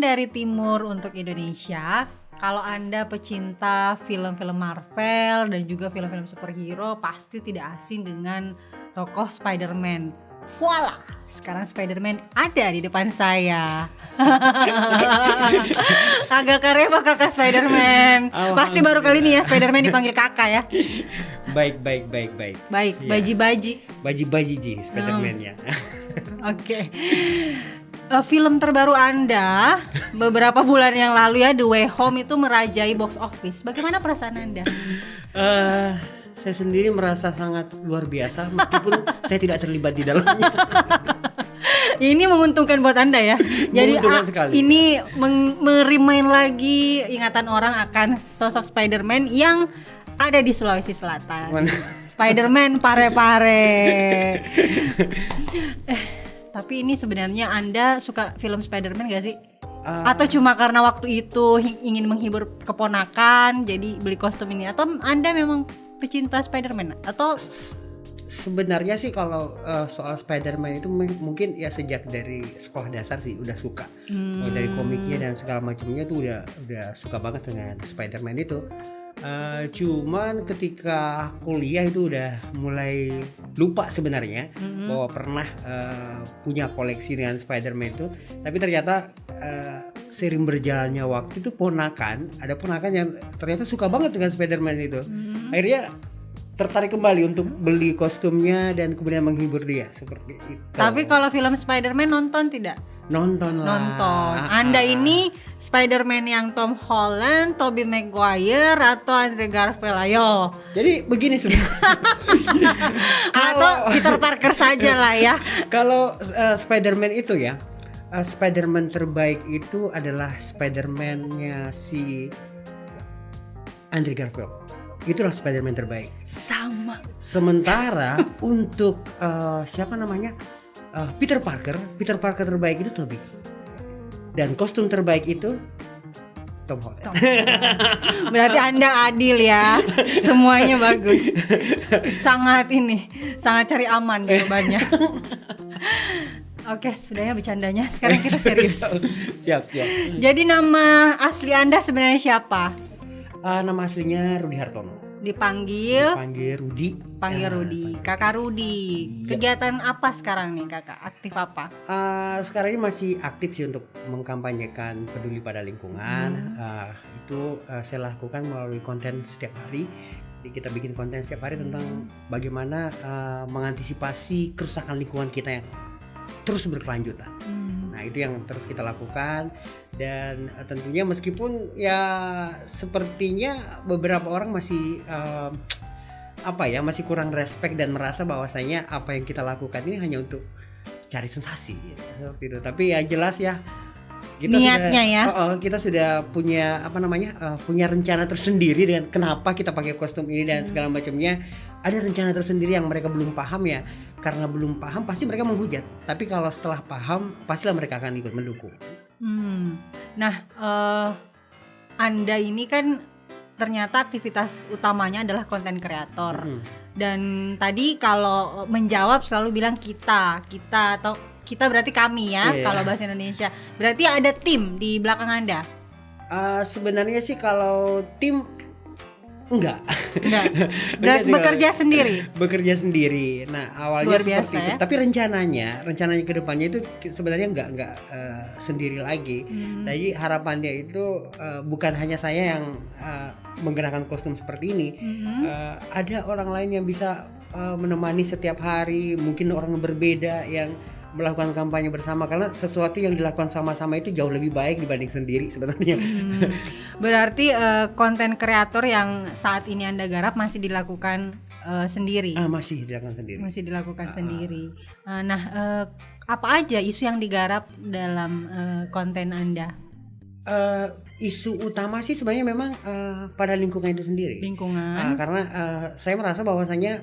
dari timur untuk Indonesia. Kalau Anda pecinta film-film Marvel dan juga film-film superhero, pasti tidak asing dengan tokoh Spider-Man. Voila, sekarang Spider-Man ada di depan saya. Agak keren pak kakak Spider-Man. Pasti baru kali ini ya Spider-Man dipanggil kakak ya. Baik. Baik, Ya. baji-baji Ji Spider-Man ya. Oke. Film terbaru Anda beberapa bulan yang lalu ya, The Way Home itu merajai box office. Bagaimana perasaan Anda? Saya sendiri merasa sangat luar biasa meskipun saya tidak terlibat di dalamnya. Ini menguntungkan buat Anda ya. Jadi Menguntungkan sekali. ini merimain lagi ingatan orang akan sosok Spider-Man yang ada di Sulawesi Selatan. Spider-Man Pare-Pare. Tapi ini sebenarnya Anda suka film Spider-Man gak sih? Atau cuma karena waktu itu ingin menghibur keponakan jadi beli kostum ini? Atau Anda memang pecinta Spider-Man? Atau Sebenarnya sih kalau soal Spider-Man itu mungkin ya sejak dari sekolah dasar sih udah suka. Mulai dari komiknya dan segala macamnya tuh udah suka banget dengan Spider-Man itu. Cuman ketika kuliah itu udah mulai lupa sebenarnya bahwa pernah punya koleksi dengan Spider-Man itu. Tapi ternyata sering berjalannya waktu itu ada ponakan yang ternyata suka banget dengan Spider-Man itu. Akhirnya tertarik kembali untuk beli kostumnya dan kemudian menghibur dia seperti itu. tapi kalau film Spider-Man nonton tidak? Nonton. Anda ini Spider-Man yang Tom Holland, Tobey Maguire atau Andrew Garfield? Ayo. Jadi begini sebenarnya. Atau Peter Parker saja lah ya. Kalau Spider-Man itu ya, Spider-Man terbaik itu adalah Spider-Man-nya si Andrew Garfield. Itulah Spider-Man terbaik. Sama. Sementara untuk siapa namanya? Peter Parker terbaik itu Tobey. Dan kostum terbaik itu Tom Holland. Berarti Anda adil ya. Semuanya bagus. Sangat cari aman jawabannya. Oke, sudah ya bercandanya. Sekarang kita serius. Siap. Jadi nama asli Anda sebenarnya siapa? Nama aslinya Rudi Hartono. Dipanggil Rudi. Rudi. Kakak Rudi. Kegiatan apa sekarang nih kakak? Aktif apa? Sekarang ini masih aktif sih untuk mengkampanyekan peduli pada lingkungan. Itu saya lakukan melalui konten setiap hari. Jadi kita bikin konten setiap hari tentang bagaimana mengantisipasi kerusakan lingkungan kita yang terus berkelanjutan. Nah itu yang terus kita lakukan. Dan tentunya meskipun ya sepertinya beberapa orang masih masih kurang respect dan merasa bahwasanya apa yang kita lakukan ini hanya untuk cari sensasi gitu, seperti itu. Tapi ya jelas ya kita niatnya kita sudah punya punya rencana tersendiri dengan kenapa kita pakai kostum ini dan segala macamnya. Ada rencana tersendiri yang mereka belum paham ya. Karena belum paham pasti mereka menghujat. Tapi kalau setelah paham pastilah mereka akan ikut mendukung. Nah, Anda ini kan ternyata aktivitas utamanya adalah konten kreator. Dan tadi kalau menjawab selalu bilang kita atau kita berarti kami ya, kalau bahasa Indonesia. Berarti ada tim di belakang Anda? Sebenarnya sih kalau tim enggak. Berarti bekerja sendiri. Bekerja sendiri. Nah, awalnya seperti itu. Ya? Tapi rencananya ke depannya itu sebenarnya enggak sendiri lagi. Jadi harapannya itu bukan hanya saya yang menggunakan kostum seperti ini. Ada orang lain yang bisa menemani setiap hari, mungkin orang yang berbeda yang melakukan kampanye bersama, karena sesuatu yang dilakukan sama-sama itu jauh lebih baik dibanding sendiri sebenarnya. Berarti konten kreator yang saat ini Anda garap masih dilakukan sendiri? Masih dilakukan sendiri. Nah, apa aja isu yang digarap dalam konten Anda? Isu utama sih sebenarnya memang pada lingkungan itu sendiri. Karena saya merasa bahwasanya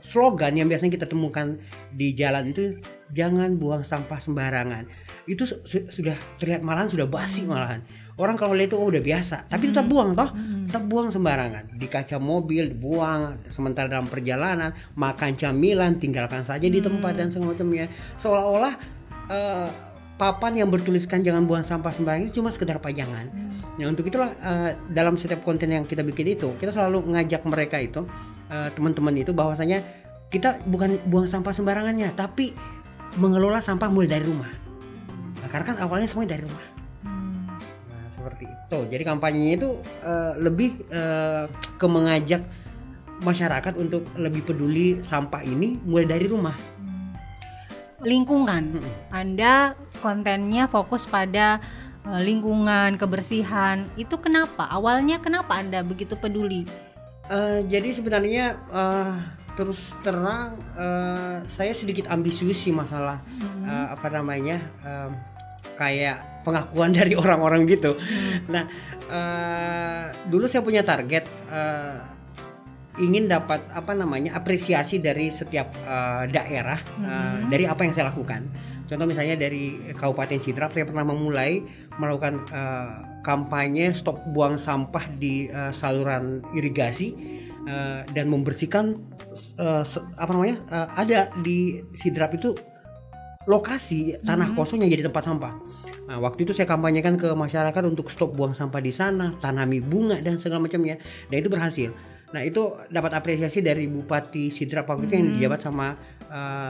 slogan yang biasanya kita temukan di jalan itu jangan buang sampah sembarangan. Itu sudah terlihat malahan sudah basi malahan. Orang kalau lihat itu udah biasa, tapi tetap buang tetap buang sembarangan. Di kaca mobil dibuang, sementara dalam perjalanan makan camilan tinggalkan saja di tempat dan semacamnya. Seolah-olah papan yang bertuliskan jangan buang sampah sembarangan itu cuma sekedar pajangan. Nah untuk itulah dalam setiap konten yang kita bikin itu kita selalu ngajak mereka itu teman-teman itu bahwasanya kita bukan buang sampah sembarangannya, tapi mengelola sampah mulai dari rumah. Nah, karena kan awalnya semuanya dari rumah. Nah seperti itu. Jadi kampanyenya itu lebih ke mengajak masyarakat untuk lebih peduli sampah ini mulai dari rumah. Lingkungan, Anda kontennya fokus pada lingkungan, kebersihan. Itu kenapa? Awalnya kenapa Anda begitu peduli? Jadi sebenarnya terus terang saya sedikit ambisius sih masalah kayak pengakuan dari orang-orang gitu. Nah dulu saya punya target ingin dapat apresiasi dari setiap daerah dari apa yang saya lakukan. Contoh misalnya dari Kabupaten Sidrap, saya pernah memulai melakukan kampanye stop buang sampah di saluran irigasi dan membersihkan ada di Sidrap itu lokasi tanah kosong yang jadi tempat sampah. Nah, waktu itu saya kampanyekan ke masyarakat untuk stop buang sampah di sana, tanami bunga dan segala macamnya, dan itu berhasil. Nah itu dapat apresiasi dari Bupati Sidrap waktu itu yang dijabat sama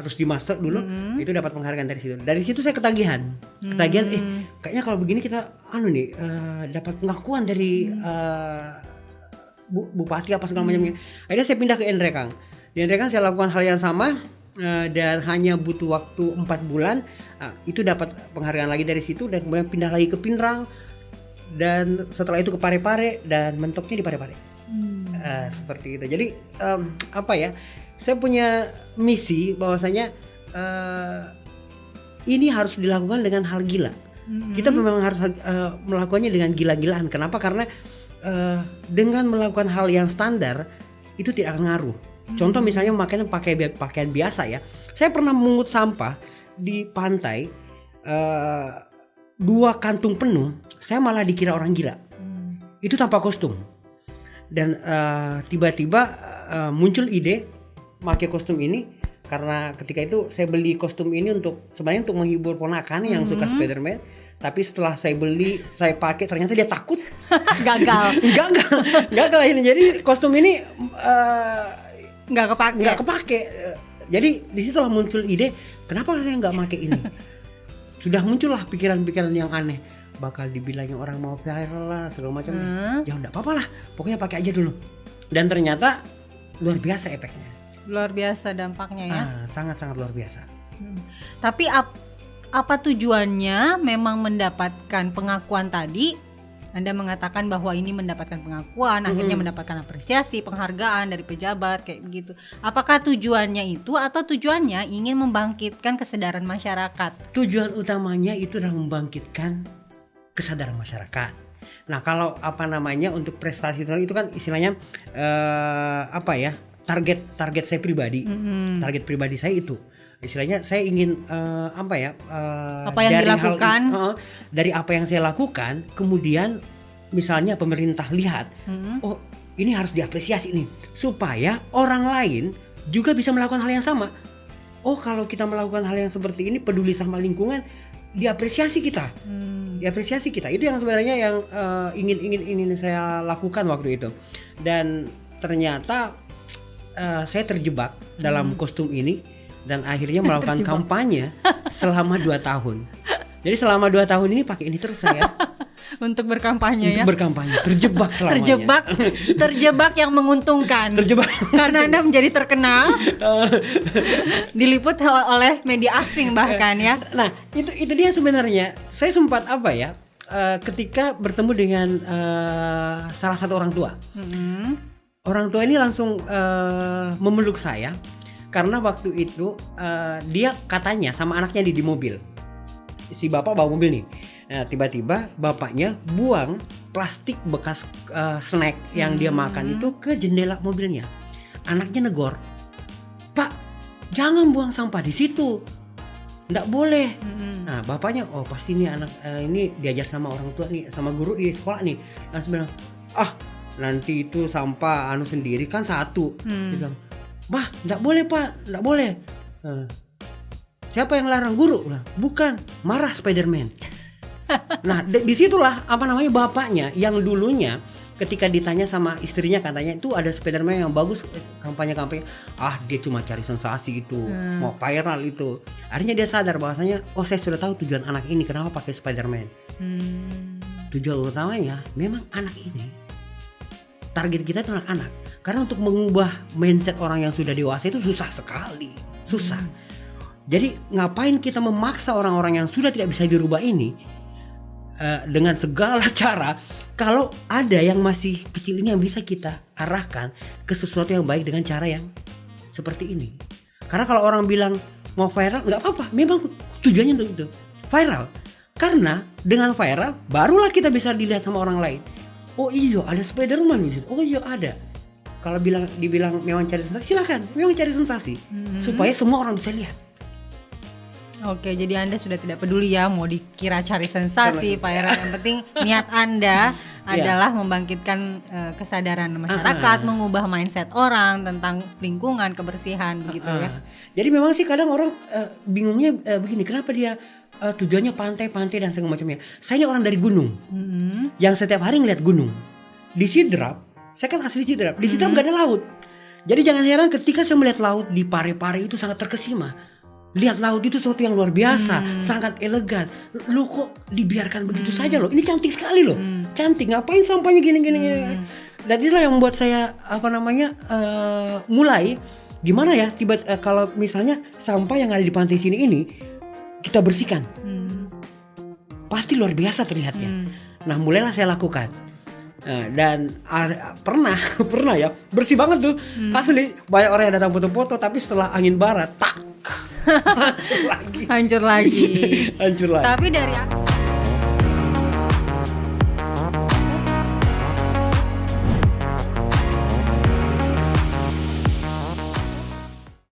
Rusdi Masek dulu, itu dapat penghargaan dari situ. Dari situ saya ketagihan, kayaknya kalau begini kita dapat pengakuan dari Bupati apa segala macamnya. Akhirnya saya pindah ke Nrekang. Di Nrekang saya lakukan hal yang sama dan hanya butuh waktu 4 bulan itu dapat penghargaan lagi dari situ, dan kemudian pindah lagi ke Pinrang, dan setelah itu ke Parepare, dan mentoknya di Parepare. Seperti itu. Jadi saya punya misi bahwasanya ini harus dilakukan dengan hal gila. Kita memang harus melakukannya dengan gila-gilaan. Kenapa? Karena dengan melakukan hal yang standar itu tidak akan ngaruh. Contoh misalnya memakai pakaian biasa ya. Saya pernah memungut sampah di pantai 2 kantung penuh, saya malah dikira orang gila. Itu tanpa kostum. Dan tiba-tiba muncul ide pakai kostum ini, karena ketika itu saya beli kostum ini sebenarnya untuk menghibur ponakan yang suka Spider-Man. Tapi setelah saya beli, saya pakai, ternyata dia takut. Gagal ini. Jadi kostum ini nggak kepake. Jadi disitulah muncul ide, kenapa saya nggak pakai ini? Sudah muncullah pikiran-pikiran yang aneh. Bakal dibilangin orang mau viral lah segala macam. Ya enggak apa-apa lah, pokoknya pakai aja dulu. Dan ternyata luar biasa efeknya. Luar biasa dampaknya ya. Sangat-sangat luar biasa. Tapi apa tujuannya memang mendapatkan pengakuan tadi? Anda mengatakan bahwa ini mendapatkan pengakuan, akhirnya mendapatkan apresiasi, penghargaan dari pejabat kayak begitu. Apakah tujuannya itu atau tujuannya ingin membangkitkan kesadaran masyarakat? Tujuan utamanya itu adalah membangkitkan kesadaran masyarakat. Nah kalau untuk prestasi itu kan istilahnya target saya pribadi. Target pribadi saya itu istilahnya saya ingin apa yang dari dilakukan dari apa yang saya lakukan, kemudian misalnya pemerintah lihat oh ini harus diapresiasi nih, supaya orang lain juga bisa melakukan hal yang sama. Oh kalau kita melakukan hal yang seperti ini, peduli sama lingkungan, diapresiasi kita. Itu yang sebenarnya yang ingin saya lakukan waktu itu. Dan ternyata saya terjebak dalam kostum ini, dan akhirnya melakukan kampanye selama 2 tahun. Jadi selama 2 tahun ini pakai ini terus saya. Untuk berkampanye. Terjebak selamanya. Terjebak yang menguntungkan. Karena Anda menjadi terkenal. Diliput oleh media asing bahkan ya. Nah, itu dia sebenarnya. Saya sempat ketika bertemu dengan salah satu orang tua. Orang tua ini langsung memeluk saya karena waktu itu dia katanya sama anaknya di mobil. Si bapak bawa mobil nih. Nah, tiba-tiba bapaknya buang plastik bekas snack yang dia makan itu ke jendela mobilnya. Anaknya negor, "Pak, jangan buang sampah di situ, nggak boleh." Nah, bapaknya, oh pasti nih anak ini diajar sama orang tua nih, sama guru di sekolah nih. Langsung bilang, nanti itu sampah sendiri kan satu. Dia bilang, "Bah, nggak boleh Pak, nggak boleh." Siapa yang larang? Guru. Bukan, marah Spider-Man. Nah, disitulah bapaknya yang dulunya ketika ditanya sama istrinya, katanya itu ada Spider-Man yang bagus, kampanye-kampanye, dia cuma cari sensasi itu, mau viral itu. Akhirnya dia sadar bahwasanya, saya sudah tahu tujuan anak ini kenapa pakai Spider-Man. Tujuan utamanya memang anak ini, target kita itu anak-anak. Karena untuk mengubah mindset orang yang sudah dewasa itu susah sekali, susah. Jadi ngapain kita memaksa orang-orang yang sudah tidak bisa dirubah ini dengan segala cara, kalau ada yang masih kecil ini yang bisa kita arahkan ke sesuatu yang baik dengan cara yang seperti ini. Karena kalau orang bilang mau viral, nggak apa-apa, memang tujuannya untuk itu, viral. Karena dengan viral barulah kita bisa dilihat sama orang lain. Oh iya, ada Spider-Man di situ. Oh iya ada. Kalau dibilang memang cari sensasi, silakan, memang cari sensasi supaya semua orang bisa lihat. Oke, jadi Anda sudah tidak peduli ya mau dikira cari sensasi, viral. Yang penting niat Anda adalah membangkitkan kesadaran masyarakat, mengubah mindset orang tentang lingkungan, kebersihan gitu ya. Jadi memang sih kadang orang bingungnya begini, kenapa dia tujuannya pantai dan segala macamnya. Saya ini orang dari gunung, yang setiap hari ngeliat gunung. Di Sidrap, saya kan asli Sidrap. Di Sidrap gak ada laut. Jadi jangan heran ketika saya melihat laut di Pare-Pare itu sangat terkesima. Lihat laut itu sesuatu yang luar biasa, sangat elegan. Lu kok dibiarkan begitu saja loh? Ini cantik sekali loh. Cantik, ngapain sampahnya gini. Dan itulah yang membuat saya mulai gimana ya kalau misalnya sampah yang ada di pantai sini ini kita bersihkan. Pasti luar biasa terlihatnya. Nah, mulailah saya lakukan. Dan pernah ya bersih banget tuh, asli. Banyak orang yang datang foto-foto, tapi setelah angin barat hancur lagi. Tapi dari